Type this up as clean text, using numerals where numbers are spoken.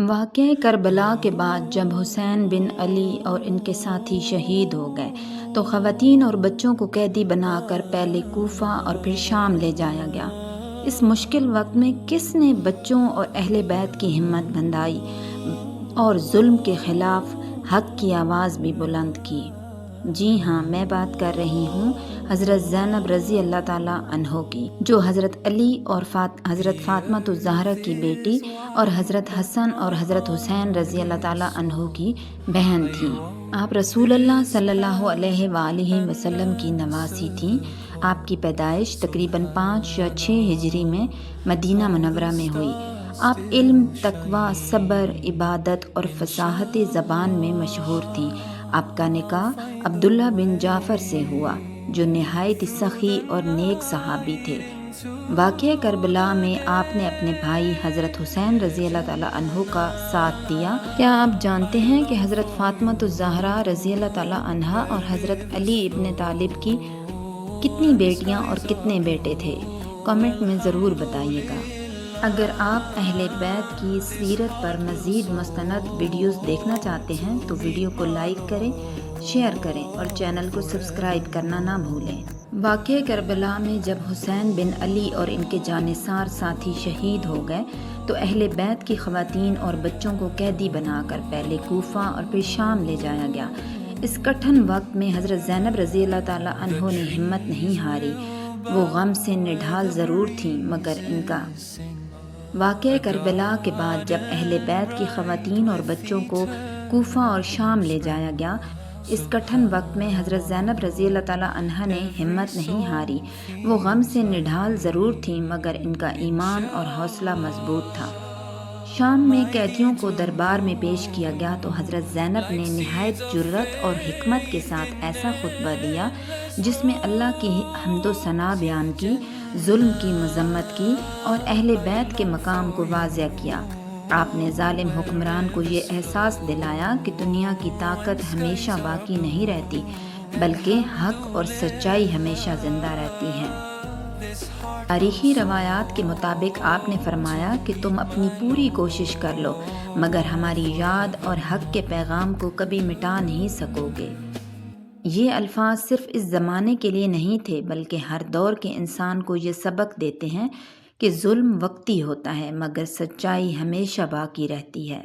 واقعہ کربلا کے بعد جب حسین بن علی اور ان کے ساتھی شہید ہو گئے تو خواتین اور بچوں کو قیدی بنا کر پہلے کوفہ اور پھر شام لے جایا گیا۔ اس مشکل وقت میں کس نے بچوں اور اہل بیت کی ہمت بندھائی اور ظلم کے خلاف حق کی آواز بھی بلند کی؟ جی ہاں، میں بات کر رہی ہوں حضرت زینب رضی اللہ تعالیٰ عنہ کی، جو حضرت علی اور حضرت فاطمہ الزہرا کی بیٹی اور حضرت حسن اور حضرت حسین رضی اللہ تعالیٰ عنہ کی بہن تھیں۔ آپ رسول اللہ صلی اللہ علیہ وآلہ وسلم کی نواسی تھیں۔ آپ کی پیدائش تقریباً 5 یا 6 ہجری میں مدینہ منورہ میں ہوئی۔ آپ علم، تقوی، صبر، عبادت اور فصاحت زبان میں مشہور تھیں۔ آپ کا نکاح عبداللہ بن جعفر سے ہوا، جو نہایت سخی اور نیک صحابی تھے۔ واقعہ کربلا میں آپ نے اپنے بھائی حضرت حسین رضی اللہ تعالیٰ عنہ کا ساتھ دیا۔ کیا آپ جانتے ہیں کہ حضرت فاطمہ الزہرا رضی اللہ تعالیٰ عنہا اور حضرت علی ابن طالب کی کتنی بیٹیاں اور کتنے بیٹے تھے؟ کمنٹ میں ضرور بتائیے گا۔ اگر آپ اہل بیت کی سیرت پر مزید مستند ویڈیوز دیکھنا چاہتے ہیں تو ویڈیو کو لائک کریں، شیئر کریں اور چینل کو سبسکرائب کرنا نہ بھولیں۔ واقعہ کربلا میں جب حسین بن علی اور ان کے جانثار ساتھی شہید ہو گئے تو اہل بیت کی خواتین اور بچوں کو قیدی بنا کر پہلے کوفہ اور پھر شام لے جایا گیا۔ اس کٹھن وقت میں حضرت زینب رضی اللہ تعالیٰ عنہ نے ہمت نہیں ہاری۔ وہ غم سے نڈھال ضرور تھیں مگر ان کا واقعہ کربلا کے بعد جب اہل بیت کی خواتین اور بچوں کو کوفہ اور شام لے جایا گیا، اس کٹھن وقت میں حضرت زینب رضی اللہ تعالیٰ عنہا نے ہمت نہیں ہاری۔ وہ غم سے نڈھال ضرور تھیں مگر ان کا ایمان اور حوصلہ مضبوط تھا۔ شام میں قیدیوں کو دربار میں پیش کیا گیا تو حضرت زینب نے نہایت جرأت اور حکمت کے ساتھ ایسا خطبہ دیا جس میں اللہ کی حمد و ثنا بیان کی، ظلم کی مذمت کی اور اہل بیت کے مقام کو واضح کیا۔ آپ نے ظالم حکمران کو یہ احساس دلایا کہ دنیا کی طاقت ہمیشہ باقی نہیں رہتی بلکہ حق اور سچائی ہمیشہ زندہ رہتی ہے۔ تاریخی روایات کے مطابق آپ نے فرمایا کہ تم اپنی پوری کوشش کر لو مگر ہماری یاد اور حق کے پیغام کو کبھی مٹا نہیں سکو گے۔ یہ الفاظ صرف اس زمانے کے لیے نہیں تھے بلکہ ہر دور کے انسان کو یہ سبق دیتے ہیں کہ ظلم وقتی ہوتا ہے مگر سچائی ہمیشہ باقی رہتی ہے۔